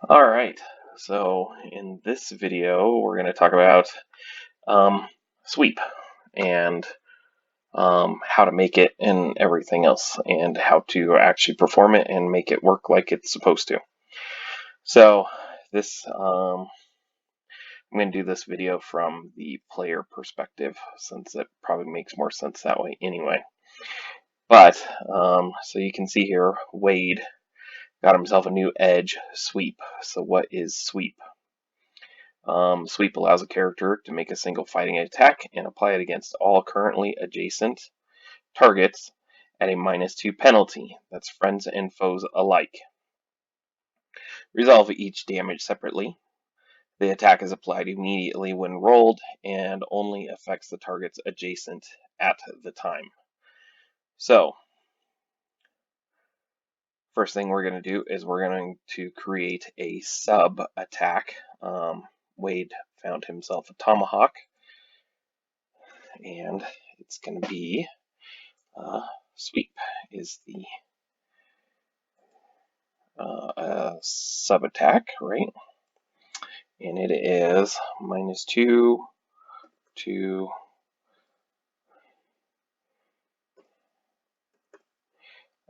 Alright, so in this video we're going to talk about sweep and how to make it and everything else and how to actually perform it and make it work like it's supposed to. So this I'm going to do this video from the player perspective since it probably makes more sense that way anyway. But so you can see here Wade got himself a new edge sweep. So what is sweep? Sweep allows a character to make a single fighting attack and apply it against all currently adjacent targets at a -2 penalty. That's friends and foes alike. Resolve each damage separately. The attack is applied immediately when rolled and only affects the targets adjacent at the time. So, first thing we're going to do is we're going to create a sub attack. Wade found himself a tomahawk, and it's going to be sweep is the sub attack, right? And it is -2 to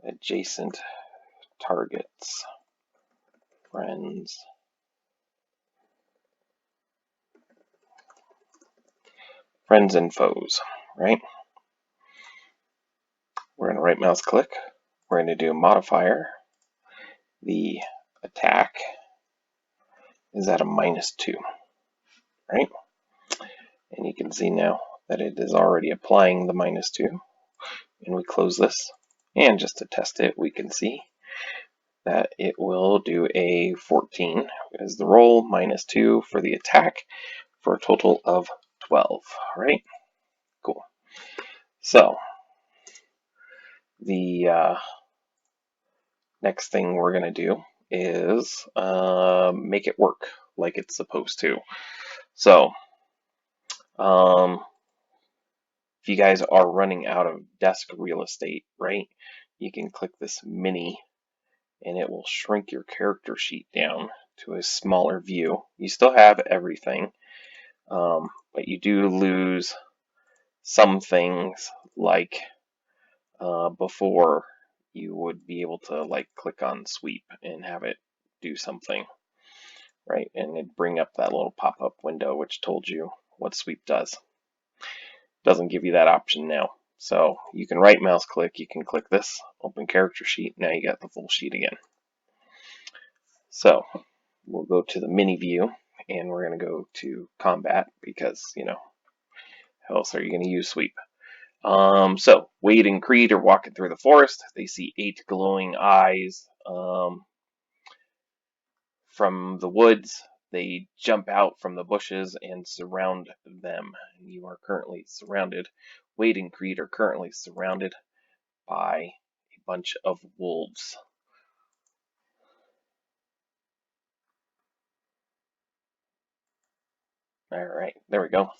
adjacent targets, friends, and foes, right? We're going to right mouse click. We're going to do a modifier. The attack is at a -2, right? And you can see now that it is already applying the -2. And we close this. And just to test it, we can see that it will do a 14 as the roll, -2 for the attack, for a total of 12, right? Cool. So the next thing we're going to do is make it work like it's supposed to. So if you guys are running out of desk real estate, right, you can click this mini and it will shrink your character sheet down to a smaller view. You still have everything, but you do lose some things like before you would be able to like click on sweep and have it do something, right? And it'd bring up that little pop-up window which told you what sweep does. Doesn't give you that option now. So you can right mouse click, you can click this, open character sheet, now you got the full sheet again. So we'll go to the mini view and we're going to go to combat because, you know, how else are you going to use sweep? So Wade and Creed are walking through the forest. They see 8 glowing eyes from the woods. They jump out from the bushes and surround them. You are currently surrounded. Wade and Creed are currently surrounded by a bunch of wolves. All right, there we go.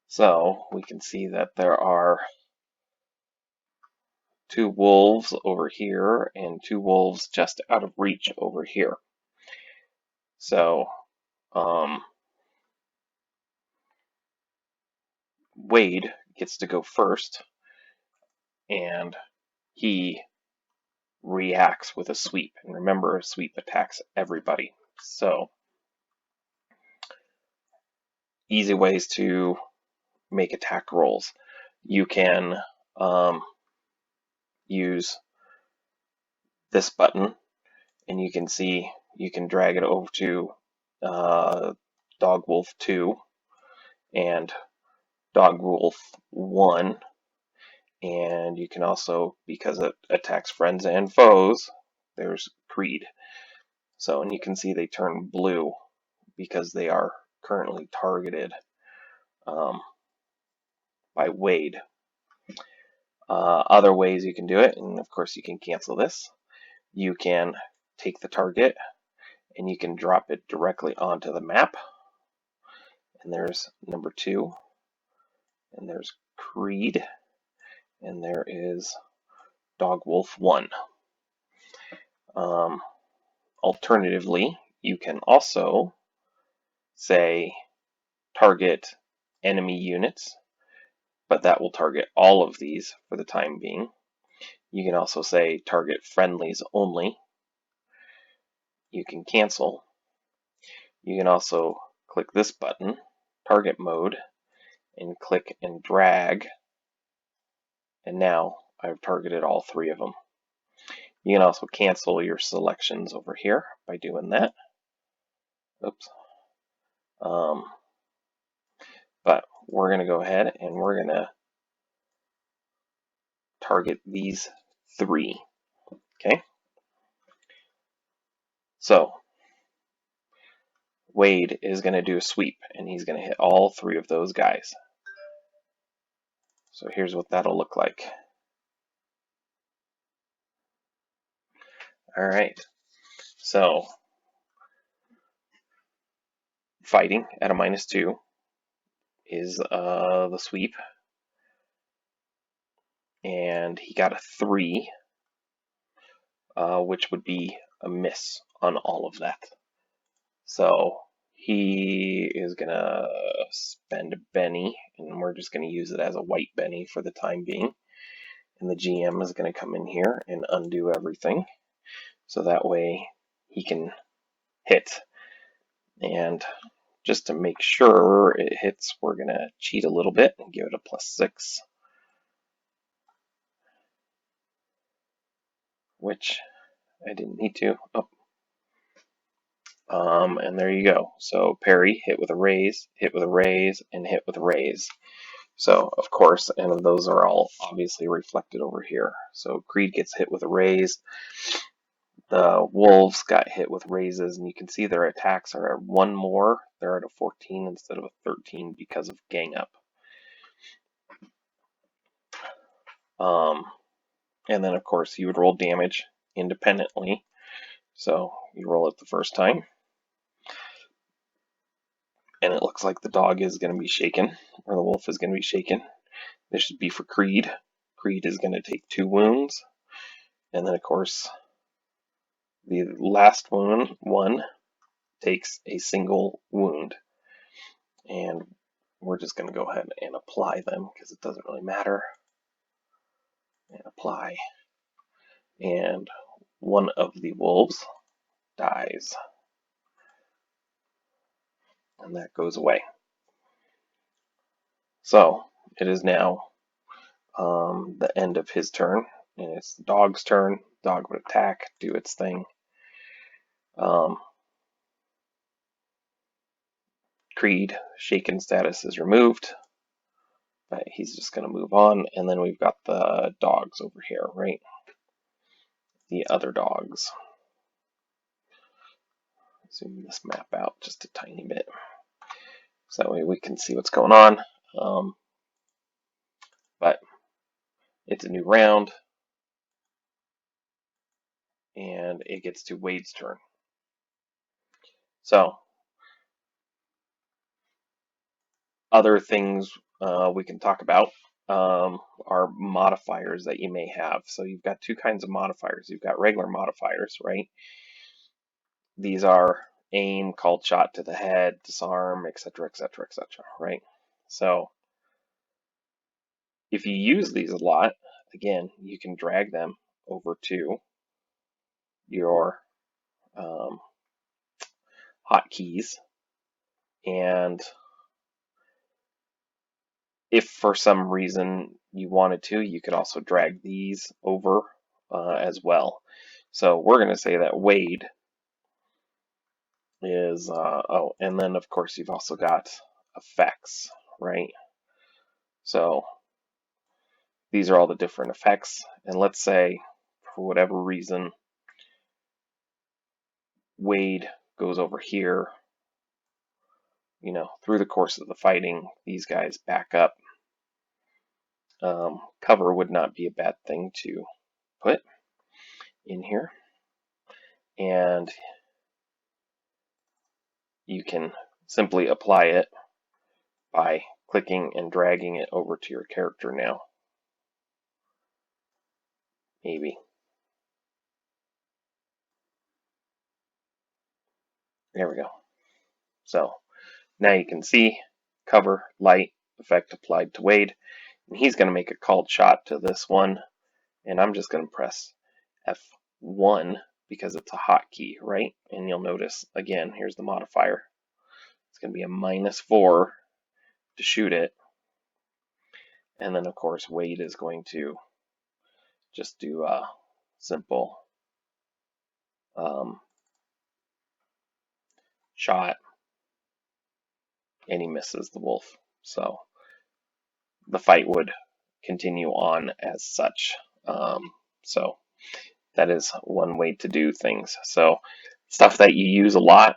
So we can see that there are 2 wolves over here and 2 wolves just out of reach over here. So Wade gets to go first, and he reacts with a sweep. And remember, a sweep attacks everybody. So easy ways to make attack rolls. You can use this button, and you can see you can drag it over to Dog Wolf 2 and Dog Wolf 1, and you can also, because it attacks friends and foes, there's Creed. So, and you can see they turn blue because they are currently targeted by Wade. Other ways you can do it, and of course you can cancel this. You can take the target and you can drop it directly onto the map. And there's number 2, and there's Creed, and there is Dog Wolf 1. Alternatively, you can also say target enemy units, but that will target all of these for the time being. You can also say target friendlies only. You can cancel. You can also click this button, target mode, and click and drag, and now I've targeted all 3 of them. You can also cancel your selections over here by doing that. Oops. But we're going to go ahead and we're going to target these 3. Okay. So Wade is going to do a sweep, and he's going to hit all 3 of those guys. So here's what that'll look like. All right. So fighting at a -2 is the sweep, and he got a 3, which would be a miss on all of that. So he is gonna spend a Benny, and we're just gonna use it as a white Benny for the time being. And the GM is gonna come in here and undo everything, so that way he can hit. And just to make sure it hits, we're gonna cheat a little bit and give it a +6, which I didn't need to. Oh. And there you go. So parry, hit with a raise, hit with a raise, and hit with a raise. So, of course, and those are all obviously reflected over here. So Creed gets hit with a raise. The Wolves got hit with raises, and you can see their attacks are at 1 more. They're at a 14 instead of a 13 because of gang up. And then, of course, you would roll damage independently. So you roll it the first time. And it looks like the dog is going to be shaken, or the wolf is going to be shaken. This should be for Creed. Creed is going to take 2 wounds. And then, of course, the last one takes a single wound. And we're just going to go ahead and apply them because it doesn't really matter. And apply. And one of the wolves dies. And that goes away. So it is now the end of his turn, and it's the dog's turn. Dog would attack, do its thing. Creed, shaken status is removed, but he's just going to move on. And then we've got the dogs over here, right? The other dogs. Zoom this map out just a tiny bit, so that way we can see what's going on. But it's a new round, and it gets to Wade's turn. So other things we can talk about are modifiers that you may have. So you've got 2 kinds of modifiers. You've got regular modifiers, right? These are aim, called shot to the head, disarm, etc., etc., etc., right? So if you use these a lot, again, you can drag them over to your hotkeys, and if for some reason you wanted to, you could also drag these over as well. So we're going to say that Wade is, oh, and then of course you've also got effects, right? So these are all the different effects, and let's say for whatever reason Wade goes over here, you know, through the course of the fighting, these guys back up. Cover would not be a bad thing to put in here, and you can simply apply it by clicking and dragging it over to your character now. Maybe. There we go. So now you can see cover, light, effect applied to Wade. And he's going to make a called shot to this one. And I'm just going to press F1 because it's a hotkey, right? And you'll notice, again, here's the modifier. It's going to be a -4 to shoot it. And then, of course, Wade is going to just do a simple shot, and he misses the wolf. So the fight would continue on as such. So that is one way to do things. So stuff that you use a lot,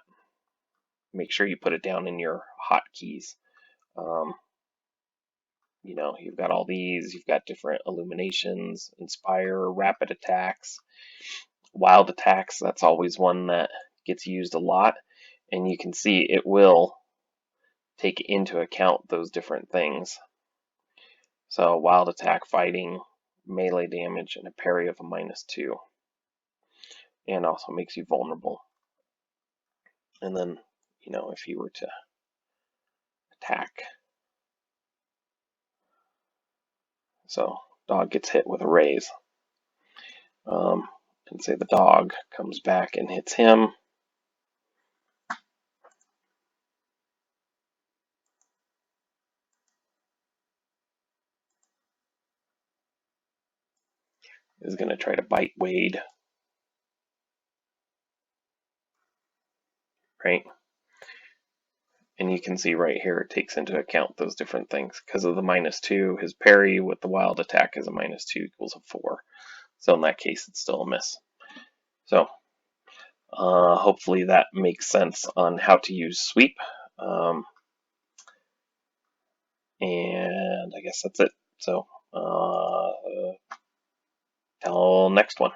make sure you put it down in your hotkeys. You know, you've got all these, you've got different illuminations, inspire, rapid attacks, wild attacks. That's always one that gets used a lot. And you can see it will take into account those different things. So wild attack, fighting, melee damage, and a parry of a -2. And also makes you vulnerable. And then, you know, if you were to attack. So dog gets hit with a raise. And say the dog comes back and hits him. Is going to try to bite Wade. Right? And you can see right here it takes into account those different things. Because of the -2, his parry with the wild attack is a -2 equals a 4. So in that case, it's still a miss. So hopefully that makes sense on how to use sweep. And I guess that's it. So till next one.